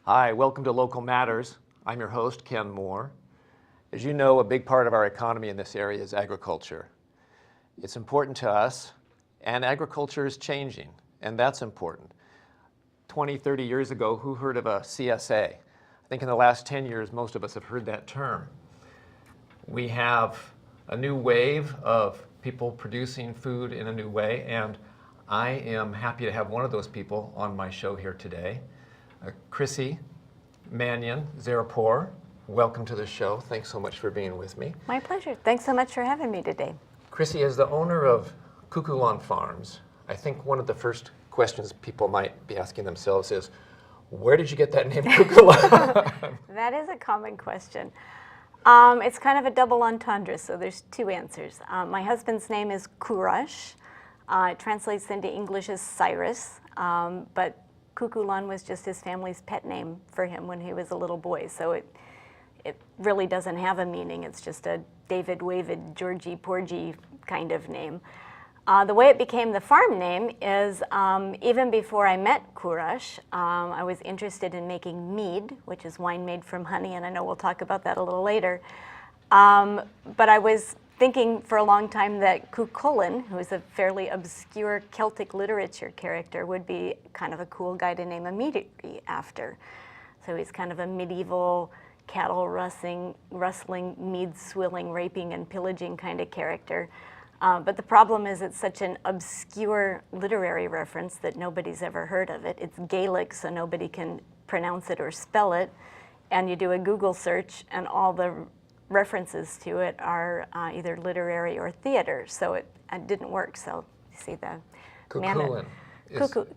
Hi, welcome to Local Matters. I'm your host, Ken Moore. As you know, a big part of our economy in this area is agriculture. It's important to us, and agriculture is changing, and that's important. 20, 30 years ago, who heard of a CSA? I think in the last 10 years, most of us have heard that term. We have a new wave of people producing food in a new way, and I am happy to have one of those people on my show here today. Chrissie, Zaerpoor, welcome to the show. Thanks so much for being with me. My pleasure. Thanks so much for having me today. Chrissie, as the owner of Cuckoo Lawn Farms, I think one of the first questions people might be asking themselves is, where did you get that name, Cuckoo Lawn? That is a common question. It's kind of a double entendre, so there's two answers. My husband's name is Courage. It translates into English as Cyrus, but Cuckoo Lawn was just his family's pet name for him when he was a little boy, so it really doesn't have a meaning. It's just a David, Wavid, Georgie, Porgy kind of name. The way it became the farm name is even before I met Courage, I was interested in making mead, which is wine made from honey, and I know we'll talk about that a little later. But I was thinking for a long time that Cuchulainn, who is a fairly obscure Celtic literature character, would be kind of a cool guy to name a meadery after. So he's kind of a medieval cattle rustling, mead swilling, raping and pillaging kind of character. But the problem is it's such an obscure literary reference that nobody's ever heard of it. It's Gaelic, so nobody can pronounce it or spell it. And you do a Google search and all the references to it are either literary or theater, so it didn't work. So you see the Cuchulainn.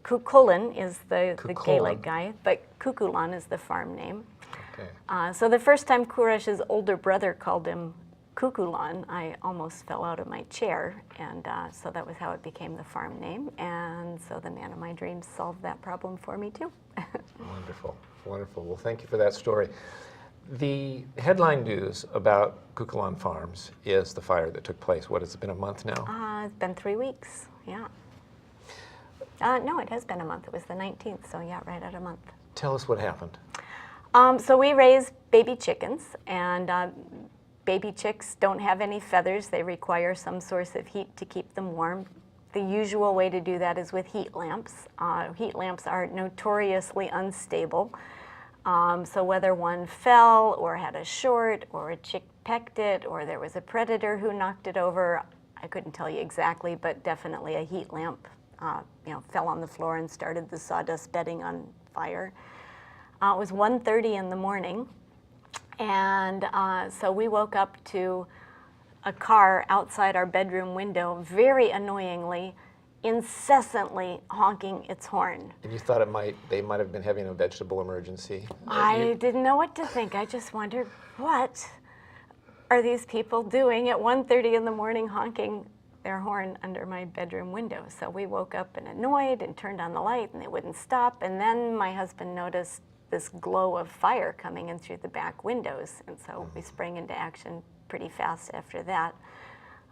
Cuchulainn is the Gaelic guy, but Cuckoo Lawn is the farm name. Okay. So the first time Courage's older brother called him Cuckoo Lawn, I almost fell out of my chair, and so that was how it became the farm name, and so the man of my dreams solved that problem for me too. Wonderful, wonderful. Well, thank you for that story. The headline news about Cuckoo Lawn Farms is the fire that took place. What, has it been a month now? It's been 3 weeks, yeah. No, it has been a month. It was the 19th, so yeah, right at a month. Tell us what happened. So we raise baby chickens, and baby chicks don't have any feathers. They require some source of heat to keep them warm. The usual way to do that is with heat lamps. Heat lamps are notoriously unstable. So whether one fell or had a short or a chick pecked it or there was a predator who knocked it over, I couldn't tell you exactly, but definitely a heat lamp fell on the floor and started the sawdust bedding on fire. It was 1:30 in the morning, and so we woke up to a car outside our bedroom window, very annoyingly, incessantly honking its horn. And you thought they might have been having a vegetable emergency? I didn't know what to think. I just wondered, what are these people doing at 1:30 in the morning honking their horn under my bedroom window? So we woke up and annoyed and turned on the light, and they wouldn't stop. And then my husband noticed this glow of fire coming in through the back windows, and so we sprang into action pretty fast after that.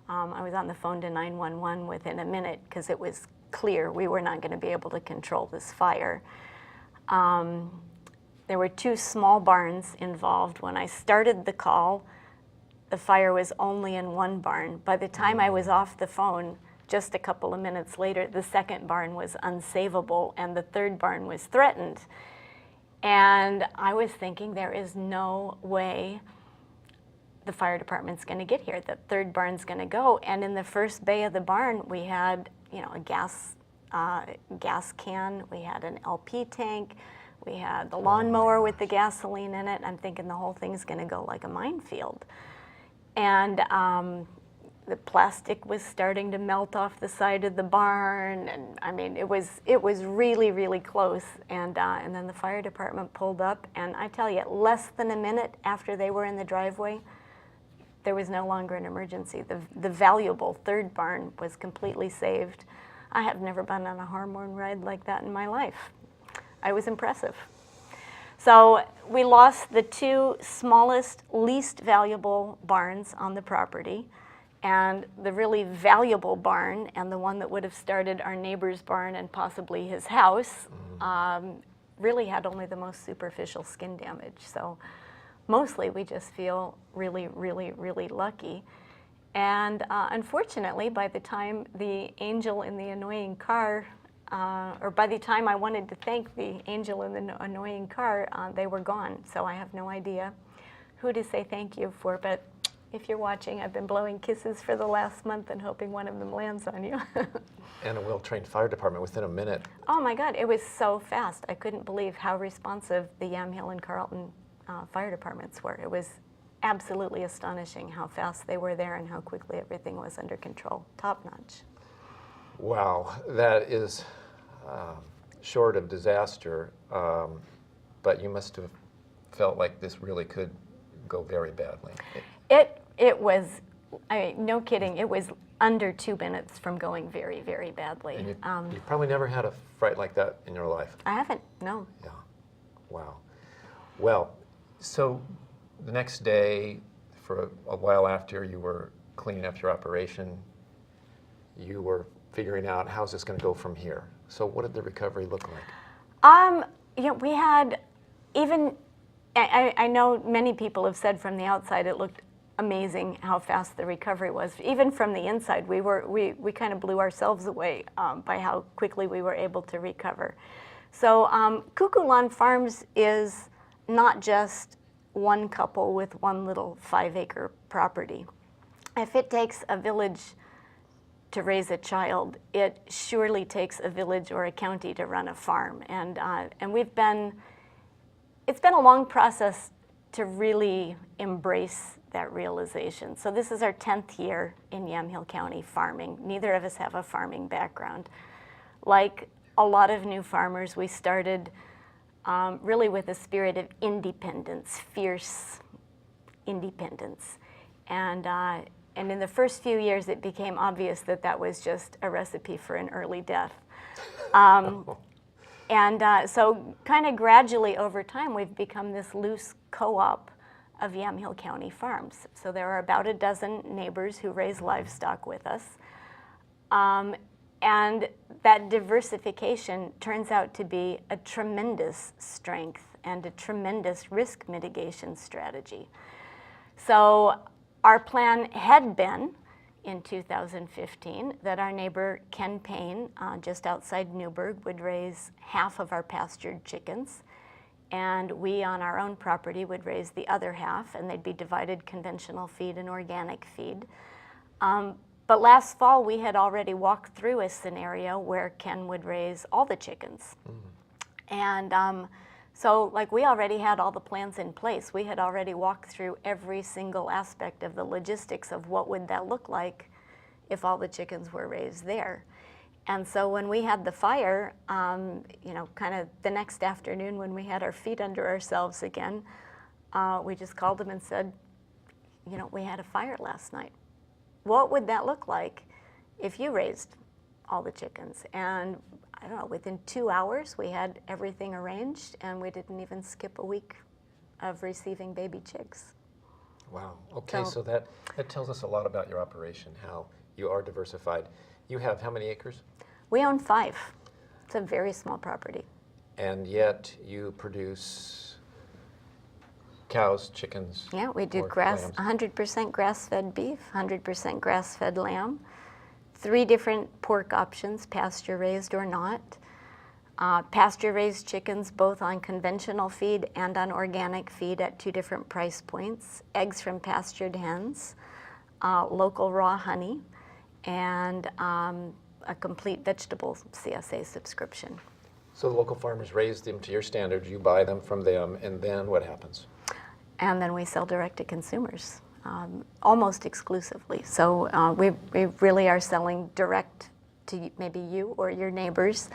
I was on the phone to 911 within a minute because it was clear we were not going to be able to control this fire. There were 2 small barns involved. When I started the call, the fire was only in one barn. By the time I was off the phone, just a couple of minutes later, the second barn was unsavable and the third barn was threatened. And I was thinking, there is no way the fire department's going to get here. The third barn's going to go. And in the first bay of the barn, we had, a gas can, we had an LP tank, we had the lawnmower with the gasoline in it. I'm thinking the whole thing's going to go like a minefield. And the plastic was starting to melt off the side of the barn, and I mean, it was really, really close. And then the fire department pulled up, and I tell you, less than a minute after they were in the driveway, there was no longer an emergency. The valuable third barn was completely saved. I have never been on a hormone ride like that in my life. I was impressive. So we lost the 2 smallest, least valuable barns on the property, and the really valuable barn, and the one that would have started our neighbor's barn and possibly his house, really had only the most superficial skin damage. So mostly we just feel really, really, really lucky. And unfortunately, by the time the angel in the annoying car, or by the time I wanted to thank the angel in the annoying car, they were gone. So I have no idea who to say thank you for. But if you're watching, I've been blowing kisses for the last month and hoping one of them lands on you. And a well-trained fire department within a minute. Oh my God, it was so fast. I couldn't believe how responsive the Yamhill-Carlton fire departments were. It was absolutely astonishing how fast they were there and how quickly everything was under control. Top notch. Wow, that is short of disaster, but you must have felt like this really could go very badly. It was, I mean, no kidding, it was under 2 minutes from going very, very badly. And you probably never had a fright like that in your life. I haven't, no. Yeah, wow. Well, so the next day, for a while after you were cleaning up your operation, you were figuring out how's this going to go from here. So what did the recovery look like? We had even, I know many people have said from the outside it looked amazing how fast the recovery was. Even from the inside, we kind of blew ourselves away by how quickly we were able to recover. So Cuckoo Lawn Farms is not just one couple with one little 5-acre property. If it takes a village to raise a child, it surely takes a village or a county to run a farm. And it's been a long process to really embrace that realization. So this is our 10th year in Yamhill County farming. Neither of us have a farming background. Like a lot of new farmers, we started really with a spirit of independence, fierce independence. And in the first few years, it became obvious that that was just a recipe for an early death. So kind of gradually over time, we've become this loose co-op of Yamhill County farms. So there are about a dozen neighbors who raise livestock with us. And that diversification turns out to be a tremendous strength and a tremendous risk mitigation strategy. So our plan had been in 2015 that our neighbor Ken Payne, just outside Newburgh, would raise half of our pastured chickens, and we on our own property would raise the other half, and they'd be divided conventional feed and organic feed. But last fall, we had already walked through a scenario where Ken would raise all the chickens. And so like we already had all the plans in place. We had already walked through every single aspect of the logistics of what would that look like if all the chickens were raised there. And so when we had the fire, kind of the next afternoon when we had our feet under ourselves again, we just called them and said, we had a fire last night. What would that look like if you raised all the chickens? And I don't know, within 2 hours, we had everything arranged, and we didn't even skip a week of receiving baby chicks. Wow, okay, so that tells us a lot about your operation, how you are diversified. You have how many acres? We own 5. It's a very small property. And yet you produce cows, chickens. Yeah, we do lambs. 100% grass-fed beef, 100% grass-fed lamb, 3 different pork options, pasture-raised or not. Pasture-raised chickens, both on conventional feed and on organic feed at 2 different price points. Eggs from pastured hens, local raw honey, and a complete vegetable CSA subscription. So the local farmers raise them to your standards, you buy them from them, and then what happens? And then we sell direct to consumers, almost exclusively. So we really are selling direct to maybe you or your neighbors,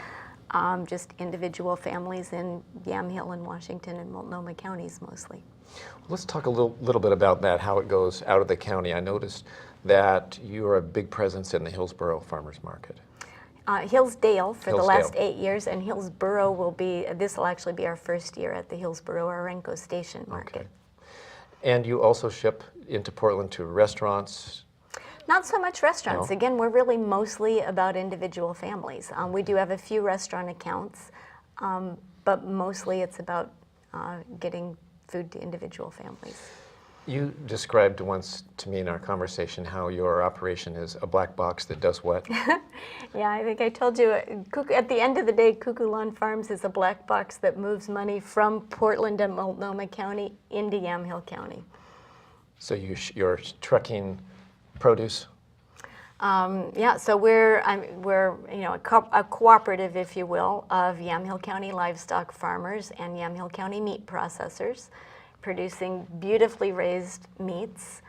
just individual families in Yamhill and Washington and Multnomah counties mostly. Let's talk a little bit about that, how it goes out of the county. I noticed that you are a big presence in the Hillsborough Farmers Market. Hillsdale for the Hillsdale. last 8 years, and Hillsborough this will actually be our first year at the Hillsborough-Arenco Station Market. Okay. And you also ship into Portland to restaurants? Not so much restaurants. No? Again, we're really mostly about individual families. We do have a few restaurant accounts, but mostly it's about getting food to individual families. You described once to me in our conversation how your operation is a black box that does what? Yeah, I think I told you, at the end of the day, Cuckoo Lawn Farms is a black box that moves money from Portland and Multnomah County into Yamhill County. So you're trucking produce? Yeah, so we're a cooperative, if you will, of Yamhill County livestock farmers and Yamhill County meat processors, producing beautifully raised meats,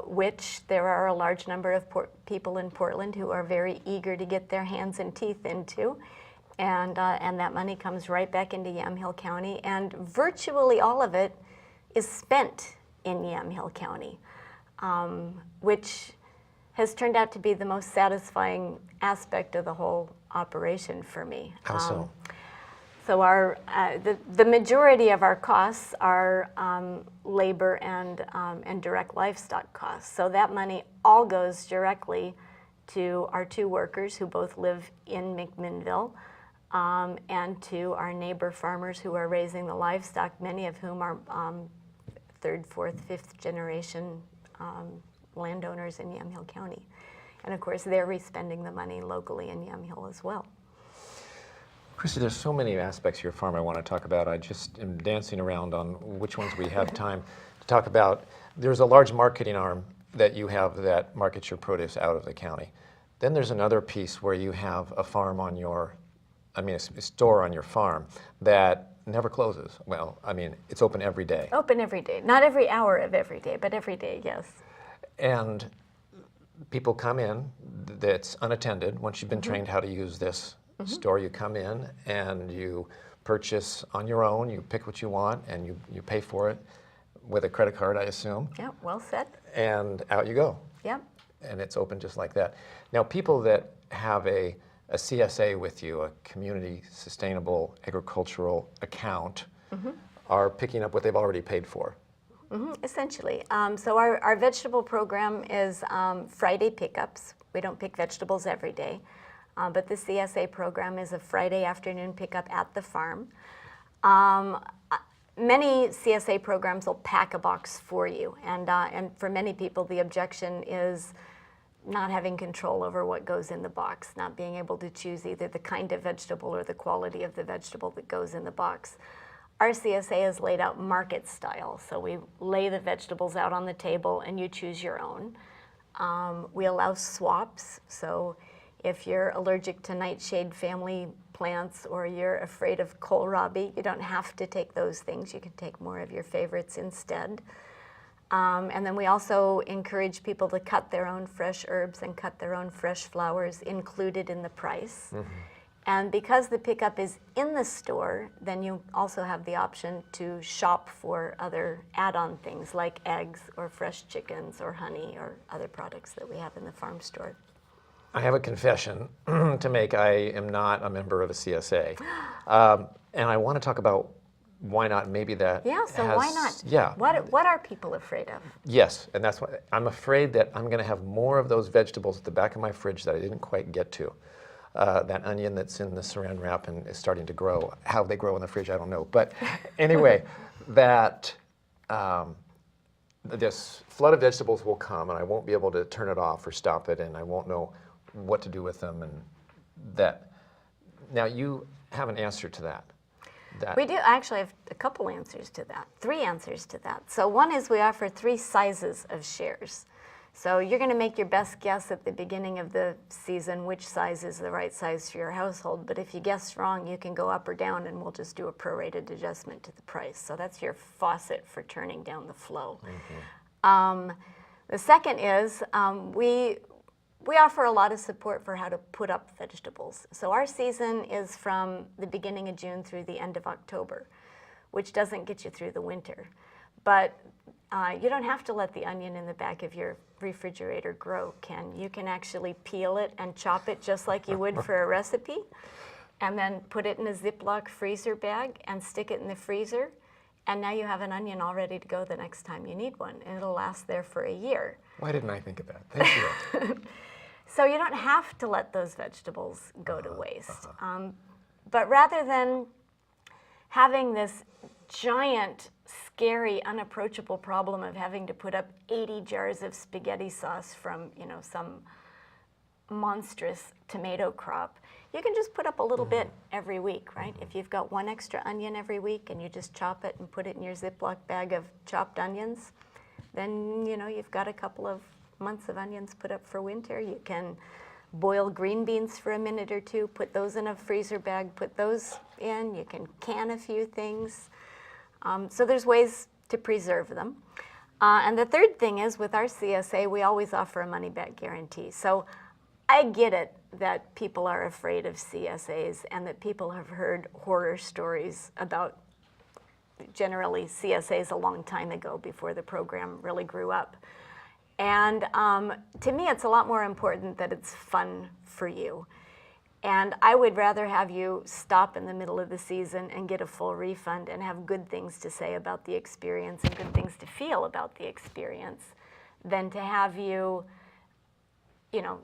which there are a large number of people in Portland who are very eager to get their hands and teeth into, and that money comes right back into Yamhill County, and virtually all of it is spent in Yamhill County, which has turned out to be the most satisfying aspect of the whole operation for me. How so? So the majority of our costs are labor and direct livestock costs. So that money all goes directly to our 2 workers who both live in McMinnville, and to our neighbor farmers who are raising the livestock, many of whom are 3rd, 4th, 5th generation landowners in Yamhill County. And of course, they're respending the money locally in Yamhill as well. Chrissie, there's so many aspects of your farm I want to talk about. I just am dancing around on which ones we have time to talk about. There's a large marketing arm that you have that markets your produce out of the county. Then there's another piece where you have a farm on your, a store on your farm that never closes. Well, it's open every day. Open every day. Not every hour of every day, but every day, yes. And people come in that's unattended. Once you've been trained how to use this store, you come in and you purchase on your own, you pick what you want, and you pay for it with a credit card, I assume. Yeah, well said. And out you go. Yep. And it's open just like that. Now, people that have a CSA with you, a Community Sustainable Agricultural Account, are picking up what they've already paid for. Essentially. So our vegetable program is Friday pickups. We don't pick vegetables every day, but the CSA program is a Friday afternoon pickup at the farm. Many CSA programs will pack a box for you, and for many people the objection is not having control over what goes in the box, not being able to choose either the kind of vegetable or the quality of the vegetable that goes in the box. Our CSA is laid out market style, so we lay the vegetables out on the table and you choose your own. We allow swaps, so if you're allergic to nightshade family plants or you're afraid of kohlrabi, you don't have to take those things. You can take more of your favorites instead. And then we also encourage people to cut their own fresh herbs and cut their own fresh flowers included in the price. And because the pickup is in the store, then you also have the option to shop for other add-on things like eggs or fresh chickens or honey or other products that we have in the farm store. I have a confession to make. I am not a member of a CSA. And I want to talk about why not. Maybe that why not? Yeah. What are people afraid of? Yes, and that's why I'm afraid that I'm going to have more of those vegetables at the back of my fridge that I didn't quite get to. That onion that's in the saran wrap and is starting to grow. How they grow in the fridge, I don't know. But anyway, that this flood of vegetables will come, and I won't be able to turn it off or stop it, and I won't know what to do with them. And that. Now, you have an answer to that. We do actually have a couple answers to that, 3 answers to that. So one is we offer 3 sizes of shares. So you're going to make your best guess at the beginning of the season which size is the right size for your household. But if you guess wrong, you can go up or down, and we'll just do a prorated adjustment to the price. So that's your faucet for turning down the flow. The second is we offer a lot of support for how to put up vegetables. So our season is from the beginning of June through the end of October, which doesn't get you through the winter. But you don't have to let the onion in the back of your refrigerator grow, Ken. You can actually peel it and chop it just like you would for a recipe, and then put it in a Ziploc freezer bag and stick it in the freezer. And now you have an onion all ready to go the next time you need one, and it'll last there for a year. Why didn't I think of that? Thank you. So you don't have to let those vegetables go to waste. But rather than having this giant, scary, unapproachable problem of having to put up 80 jars of spaghetti sauce from, some monstrous tomato crop. You can just put up a little bit every week, right? If you've got one extra onion every week and you just chop it and put it in your Ziploc bag of chopped onions, then, you've got a couple of months of onions put up for winter. You can boil green beans for a minute or two, put those in a freezer bag, put those in. You can can a few things. So there's ways to preserve them. And the third thing is, with our CSA, we always offer a money-back guarantee. So I get it that people are afraid of CSAs and that people have heard horror stories about generally CSAs a long time ago before the program really grew up. And to me, it's a lot more important that it's fun for you. And I would rather have you stop in the middle of the season and get a full refund and have good things to say about the experience and good things to feel about the experience than to have you,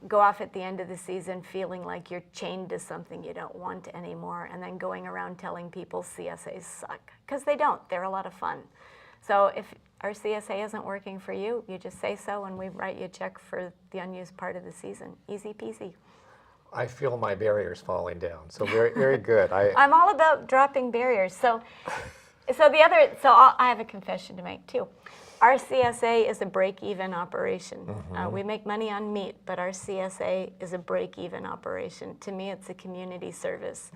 go off at the end of the season feeling like you're chained to something you don't want anymore and then going around telling people CSAs suck. Because they don't. They're a lot of fun. So if our CSA isn't working for you, you just say so and we write you a check for the unused part of the season. Easy peasy. I feel my barriers falling down. So very, very good. I'm all about dropping barriers. So I have a confession to make too. Our CSA is a break-even operation. We make money on meat, but our CSA is a break-even operation. To me, it's a community service.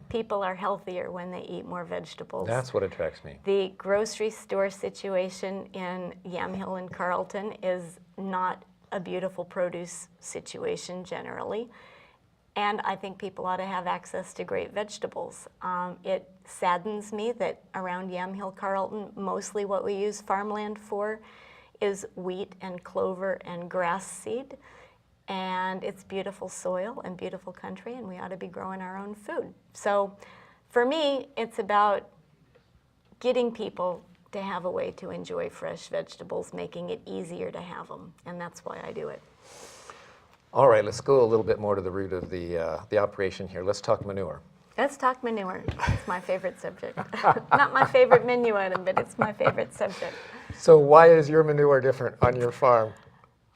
People are healthier when they eat more vegetables. That's what attracts me. The grocery store situation in Yamhill-Carlton is not a beautiful produce situation generally. And I think people ought to have access to great vegetables. It saddens me that around Yamhill-Carlton, mostly what we use farmland for is wheat and clover and grass seed. And it's beautiful soil and beautiful country, and we ought to be growing our own food. So for me, it's about getting people to have a way to enjoy fresh vegetables, making it easier to have them. And that's why I do it. All right, let's go a little bit more to the root of the operation here. Let's talk manure. Let's talk manure. It's my favorite subject. Not my favorite menu item, but it's my favorite subject. So why is your manure different on your farm?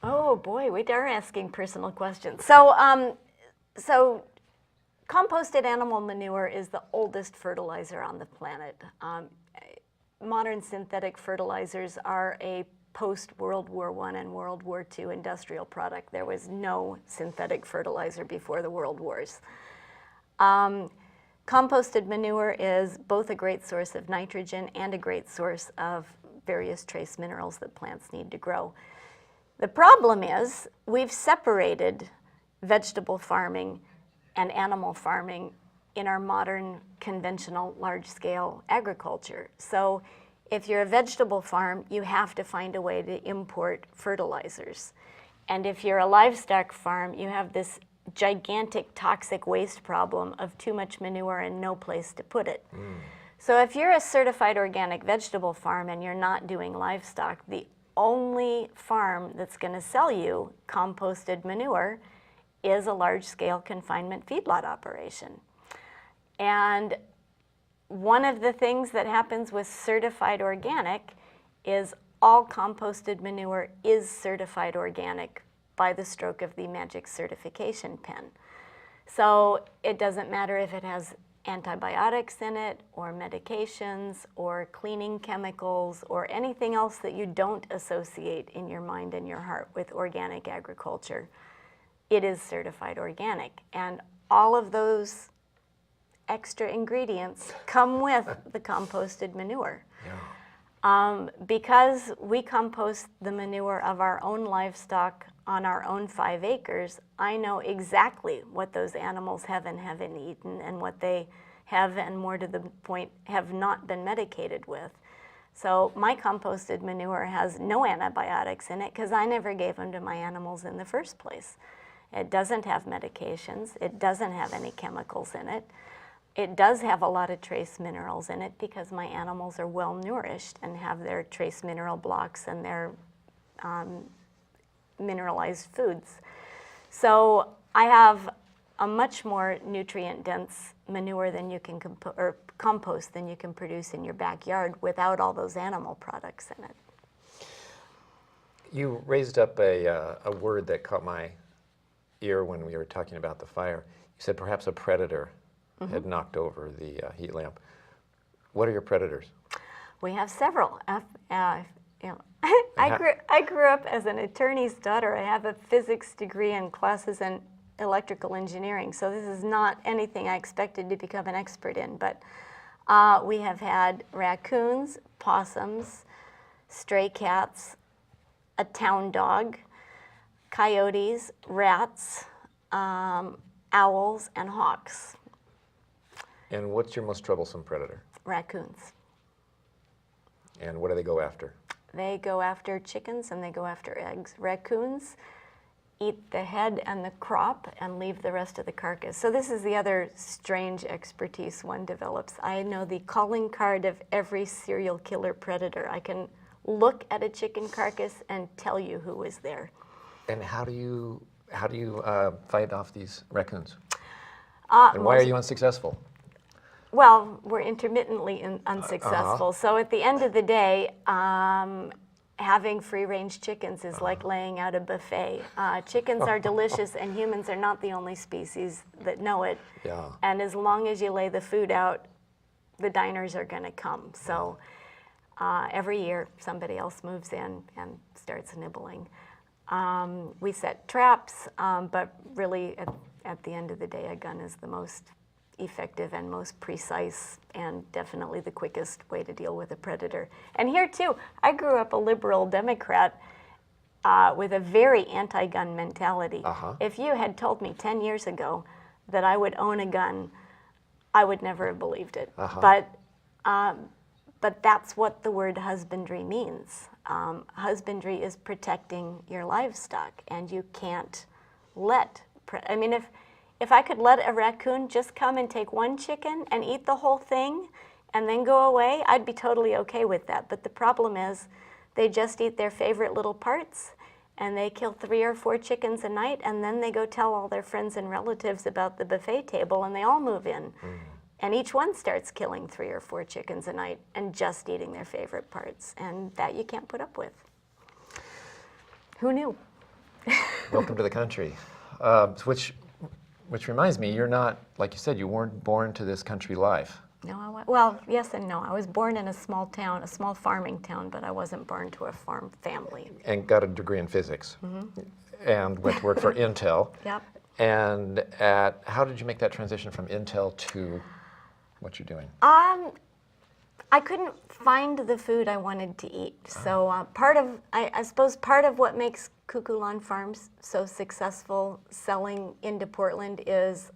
Oh boy, we are asking personal questions. So composted animal manure is the oldest fertilizer on the planet. Modern synthetic fertilizers are a post-World War I and World War II industrial product. There was no synthetic fertilizer before the World Wars. Composted manure is both a great source of nitrogen and a great source of various trace minerals that plants need to grow. The problem is we've separated vegetable farming and animal farming in our modern conventional large-scale agriculture. So if you're a vegetable farm, you have to find a way to import fertilizers. And if you're a livestock farm, you have this gigantic toxic waste problem of too much manure and no place to put it. So if you're a certified organic vegetable farm and you're not doing livestock, the only farm that's going to sell you composted manure is a large-scale confinement feedlot operation. And one of the things that happens with certified organic is all composted manure is certified organic by the stroke of the magic certification pen. So it doesn't matter if it has antibiotics in it or medications or cleaning chemicals or anything else that you don't associate in your mind and your heart with organic agriculture. It is certified organic. And all of those extra ingredients come with the composted manure. Because we compost the manure of our own livestock on our own 5 acres, I know exactly what those animals have and haven't eaten and what they have, and more to the point, have not been medicated with. So my composted manure has no antibiotics in it because I never gave them to my animals in the first place. It doesn't have medications. It doesn't have any chemicals in it. It does have a lot of trace minerals in it because my animals are well nourished and have their trace mineral blocks and their mineralized foods. So I have a much more nutrient-dense manure than you can or compost than you can produce in your backyard without all those animal products in it. You raised up a word that caught my ear when we were talking about the fire. You said perhaps a predator had knocked over the heat lamp. What are your predators? We have several. I grew up as an attorney's daughter. I have a physics degree and classes in electrical engineering, so this is not anything I expected to become an expert in, but we have had raccoons, possums, stray cats, a town dog, coyotes, rats, owls, and hawks. And what's your most troublesome predator? Raccoons. And what do they go after? They go after chickens and they go after eggs. Raccoons eat the head and the crop and leave the rest of the carcass. So this is the other strange expertise one develops. I know the calling card of every serial killer predator. I can look at a chicken carcass and tell you who was there. And how do you fight off these raccoons? And why are you unsuccessful? Well, we're intermittently unsuccessful. So at the end of the day, having free-range chickens is like laying out a buffet. Chickens are delicious, and humans are not the only species that know it. Yeah. And as long as you lay the food out, the diners are going to come. So every year, somebody else moves in and starts nibbling. We set traps, but really, at the end of the day, a gun is the most effective and most precise and definitely the quickest way to deal with a predator. And here too, I grew up a liberal Democrat with a very anti-gun mentality. If you had told me 10 years ago that I would own a gun, I would never have believed it. But that's what the word husbandry means. Husbandry is protecting your livestock, and you can't let, I mean, if I could let a raccoon just come and take one chicken and eat the whole thing and then go away, I'd be totally okay with that. But the problem is they just eat their favorite little parts, and they kill 3 or 4 chickens a night, and then they go tell all their friends and relatives about the buffet table, and they all move in. And each one starts killing 3 or 4 chickens a night and just eating their favorite parts. And that you can't put up with. Who knew? Welcome to the country. Which reminds me, you're not, like you said, you weren't born to this country life. No, well, yes and no. I was born in a small town, a small farming town, but I wasn't born to a farm family. And got a degree in physics. And went to work for Intel. Yep. And how did you make that transition from Intel to what you're doing? I couldn't find the food I wanted to eat. So I suppose part of what makes Cuckoo Lawn Farms so successful selling into Portland is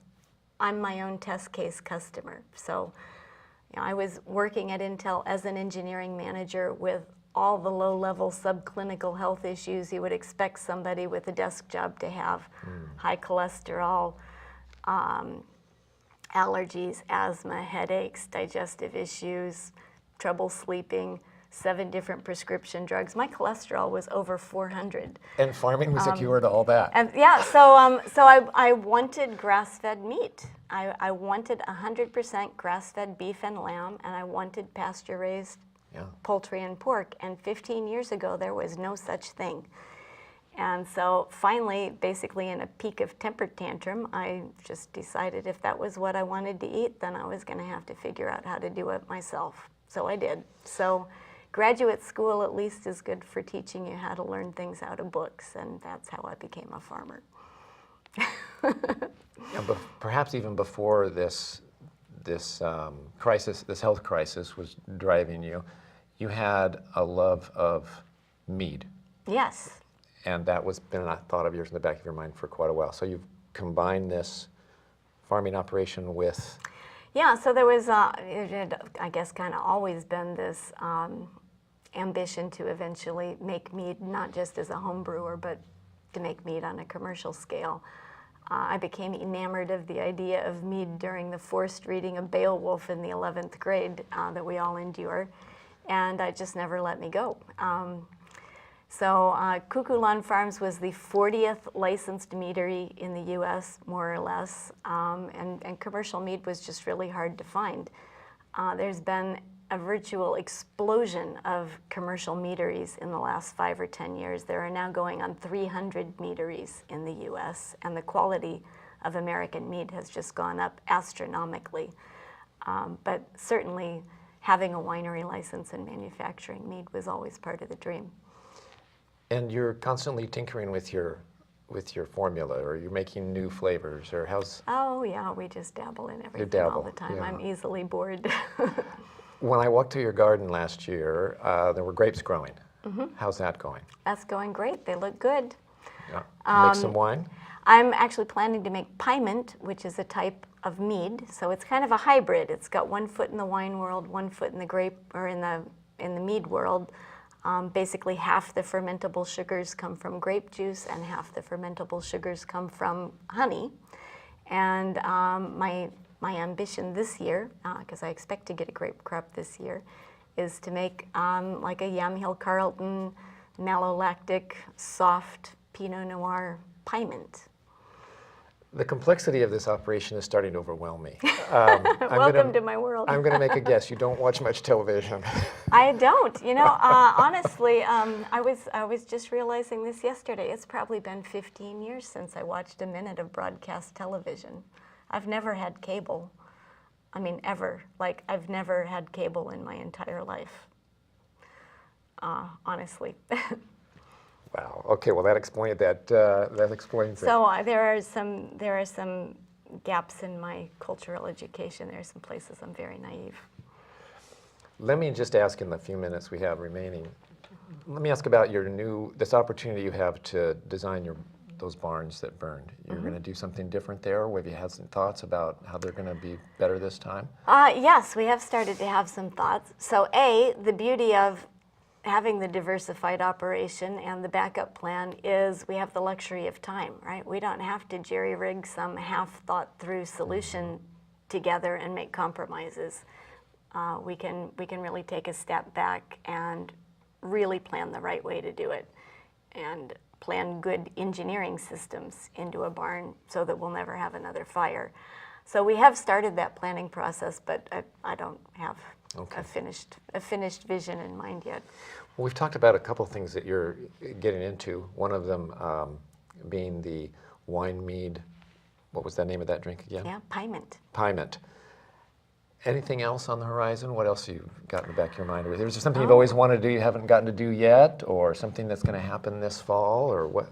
I'm my own test case customer. So I was working at Intel as an engineering manager with all the low-level subclinical health issues you would expect somebody with a desk job to have. High cholesterol, allergies, asthma, headaches, digestive issues, trouble sleeping, 7 different prescription drugs. My cholesterol was over 400. And farming was a cure to all that. And yeah, so I wanted grass-fed meat. I wanted 100% grass-fed beef and lamb, and I wanted pasture-raised poultry and pork. And 15 years ago, there was no such thing. And so finally, basically in a peak of temper tantrum, I just decided if that was what I wanted to eat, then I was going to have to figure out how to do it myself. So I did. So graduate school at least is good for teaching you how to learn things out of books, and that's how I became a farmer. But perhaps even before this crisis, this health crisis was driving you, you had a love of mead. Yes. And that was been a thought of yours in the back of your mind for quite a while. So you've combined this farming operation with... Yeah, so there was, it had, I guess, kind of always been this ambition to eventually make mead, not just as a home brewer, but to make mead on a commercial scale. I became enamored of the idea of mead during the forced reading of Beowulf in the 11th grade that we all endure, and it just never let me go. So Cuckoo Lawn Farms was the 40th licensed meadery in the U.S., more or less, and commercial mead was just really hard to find. There's been a virtual explosion of commercial meaderies in the last 5 or 10 years. There are now going on 300 meaderies in the U.S., and the quality of American mead has just gone up astronomically. But certainly having a winery license and manufacturing mead was always part of the dream. And you're constantly tinkering with your formula, or you're making new flavors, or how's? Oh yeah, we just dabble in everything all the time. Yeah. I'm easily bored. When I walked through your garden last year, there were grapes growing. How's that going? That's going great. They look good. Yeah. Make some wine? I'm actually planning to make Piment, which is a type of mead. So it's kind of a hybrid. It's got 1 foot in the wine world, 1 foot in the grape or in the mead world. Basically, half the fermentable sugars come from grape juice, and half the fermentable sugars come from honey. And my ambition this year, because I expect to get a grape crop this year, is to make like a Yamhill-Carlton, malolactic, soft Pinot Noir Piment. The complexity of this operation is starting to overwhelm me. Welcome to my world. I'm going to make a guess. You don't watch much television. I don't. You know, honestly, I was just realizing this yesterday. It's probably been 15 years since I watched a minute of broadcast television. I've never had cable. I mean, ever. Like, I've never had cable in my entire life. Honestly. Wow. Okay. Well, that explains that. That explains it. So there are some gaps in my cultural education. There are some places I'm very naive. Let me just ask, in the few minutes we have remaining, let me ask about this opportunity you have to design those barns that burned. You're going to do something different there, or have you had some thoughts about how they're going to be better this time? Yes, we have started to have some thoughts. So the beauty of having the diversified operation and the backup plan is we have the luxury of time, right? We don't have to jerry-rig some half-thought-through solution together and make compromises. We can really take a step back and really plan the right way to do it, and plan good engineering systems into a barn so that we'll never have another fire. So we have started that planning process, but I don't have a finished vision in mind yet. Well, we've talked about a couple things that you're getting into. One of them being the wine mead. What was the name of that drink again? Yeah, Piment. Piment. Anything else on the horizon? What else you've got in the back of your mind? Is there something you've always wanted to do you haven't gotten to do yet, or something that's going to happen this fall, or what?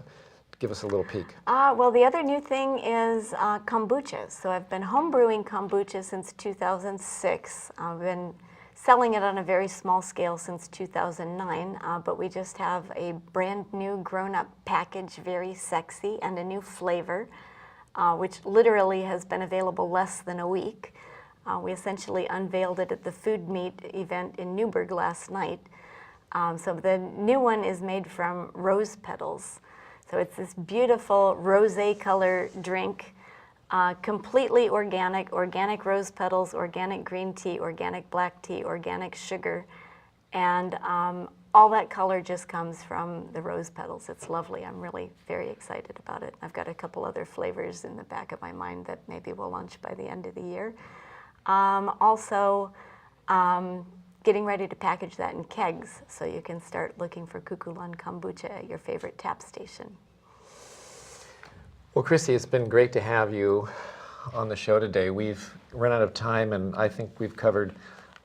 Give us a little peek. Well, the other new thing is kombucha. So I've been homebrewing kombucha since 2006. I've been selling it on a very small scale since 2009, but we just have a brand new grown-up package, very sexy, and a new flavor, which literally has been available less than a week. We essentially unveiled it at the Food Meet event in Newburgh last night. So the new one is made from rose petals. So it's this beautiful rosé color drink, completely organic rose petals, organic green tea, organic black tea, organic sugar, and all that color just comes from the rose petals. It's lovely. I'm really very excited about it. I've got a couple other flavors in the back of my mind that maybe we'll launch by the end of the year. Also, getting ready to package that in kegs so you can start looking for Cuckoo Lawn kombucha at your favorite tap station. Well, Chrissie, it's been great to have you on the show today. We've run out of time, and I think we've covered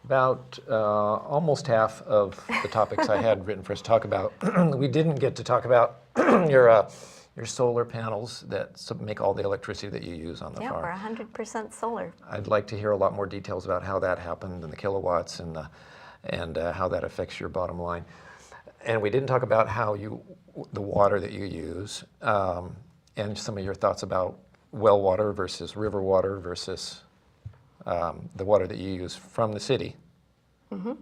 about almost half of the topics I had written for us to talk about. We didn't get to talk about your solar panels that make all the electricity that you use on the farm. Yeah, we're 100% solar. I'd like to hear a lot more details about how that happened and the kilowatts and how that affects your bottom line. And we didn't talk about how the water that you use and some of your thoughts about well water versus river water versus the water that you use from the city. Mm-hmm.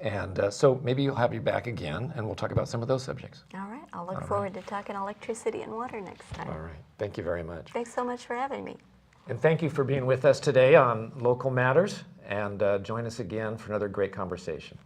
And so maybe you'll have you back again, and we'll talk about some of those subjects. All right. I'll look forward to talking electricity and water next time. All right. Thank you very much. Thanks so much for having me. And thank you for being with us today on Local Matters, and join us again for another great conversation.